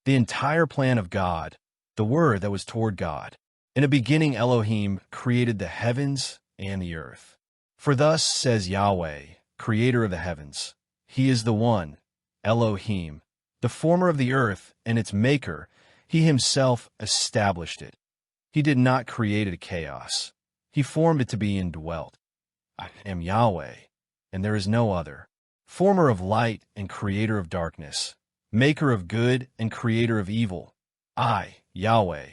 the entire plan of God, the Word that was toward God. In the beginning Elohim created the heavens and the earth. For thus says Yahweh, Creator of the heavens, He is the one, Elohim, the former of the earth and its maker. He Himself established it. He did not create it a chaos. He formed it to be indwelt. I am Yahweh, and there is no other, former of light and creator of darkness, maker of good and creator of evil. I, Yahweh,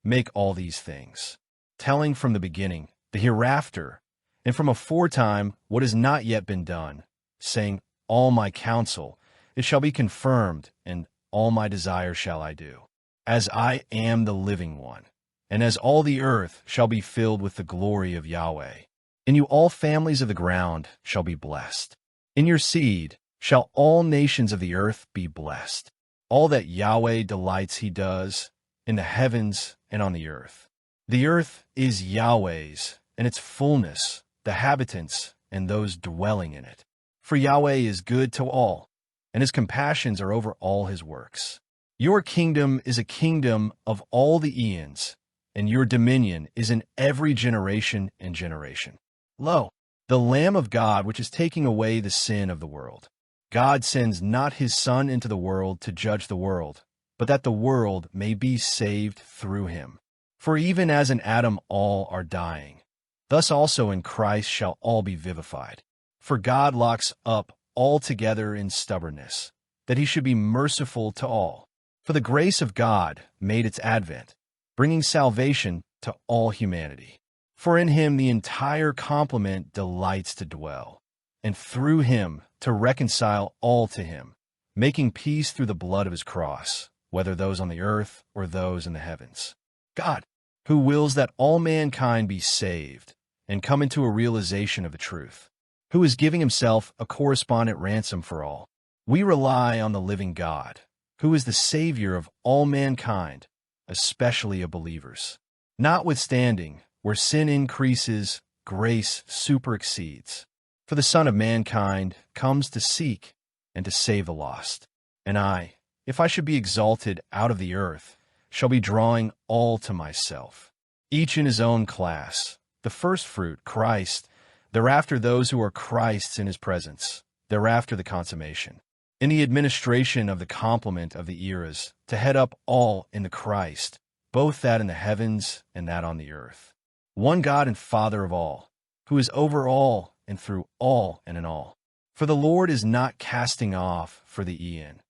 make all these things, telling from the beginning, the hereafter, and from aforetime what has not yet been done, saying, all my counsel, it shall be confirmed, and all my desire shall I do. As I am the living one, and as all the earth shall be filled with the glory of Yahweh. In you all families of the ground shall be blessed. In your seed shall all nations of the earth be blessed. All that Yahweh delights He does, in the heavens and on the earth. The earth is Yahweh's, and its fullness, the habitants, and those dwelling in it. For Yahweh is good to all, and His compassions are over all His works. Your kingdom is a kingdom of all the eons, and your dominion is in every generation and generation. Lo, the Lamb of God, which is taking away the sin of the world. God sends not His Son into the world to judge the world, but that the world may be saved through Him. For even as in Adam all are dying, thus also in Christ shall all be vivified. For God locks up all together in stubbornness, that He should be merciful to all. For the grace of God made its advent, bringing salvation to all humanity. For in Him the entire complement delights to dwell, and through Him to reconcile all to Him, making peace through the blood of His cross, whether those on the earth or those in the heavens. God, who wills that all mankind be saved and come into a realization of the truth, who is giving Himself a correspondent ransom for all. We rely on the living God, who is the Savior of all mankind, especially of believers. Notwithstanding, where sin increases, grace superexceeds. For the Son of mankind comes to seek and to save the lost. And I, if I should be exalted out of the earth, shall be drawing all to myself, each in his own class, the first fruit, Christ, thereafter those who are Christ's in His presence, thereafter the consummation. In the administration of the complement of the eras, to head up all in the Christ, both that in the heavens and that on the earth. One God and Father of all, who is over all and through all and in all. For the Lord is not casting off for the eon.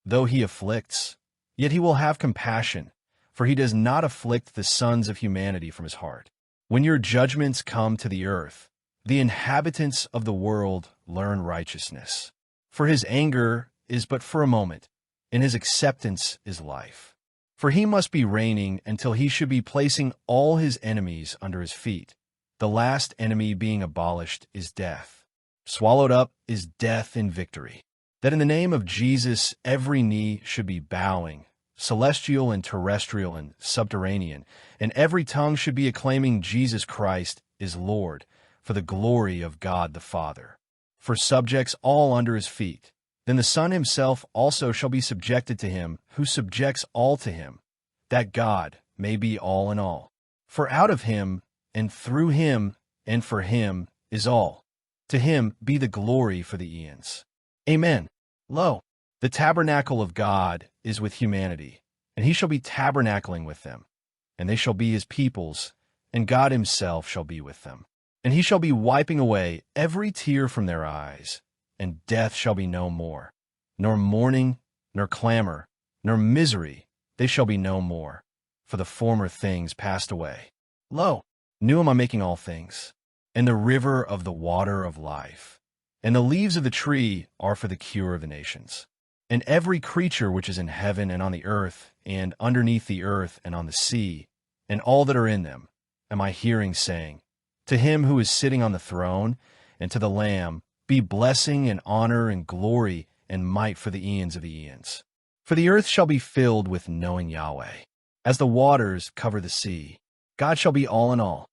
Though He afflicts, yet He will have compassion, for He does not afflict the sons of humanity from His heart. When your judgments come to the earth, the inhabitants of the world learn righteousness. For His anger is but for a moment, and His acceptance is life. For He must be reigning until He should be placing all His enemies under His feet. The last enemy being abolished is death. Swallowed up is death in victory. That in the name of Jesus every knee should be bowing, celestial and terrestrial and subterranean, and every tongue should be acclaiming Jesus Christ is Lord, for the glory of God the Father. For subjects all under His feet. Then the Son Himself also shall be subjected to Him who subjects all to Him, that God may be all in all. For out of Him, and through Him, and for Him is all. To Him be the glory for the eons. Amen. Lo, the tabernacle of God is with humanity, and He shall be tabernacling with them, and they shall be His peoples, and God Himself shall be with them. And He shall be wiping away every tear from their eyes, and death shall be no more, nor mourning, nor clamor, nor misery, they shall be no more, for the former things passed away. Lo, new am I making all things, and the river of the water of life, and the leaves of the tree are for the cure of the nations. And every creature which is in heaven and on the earth, and underneath the earth and on the sea, and all that are in them, am I hearing saying, To Him who is sitting on the throne, and to the Lamb, be blessing and honor and glory and might for the eons of the eons. For the earth shall be filled with knowing Yahweh. As the waters cover the sea, God shall be all in all.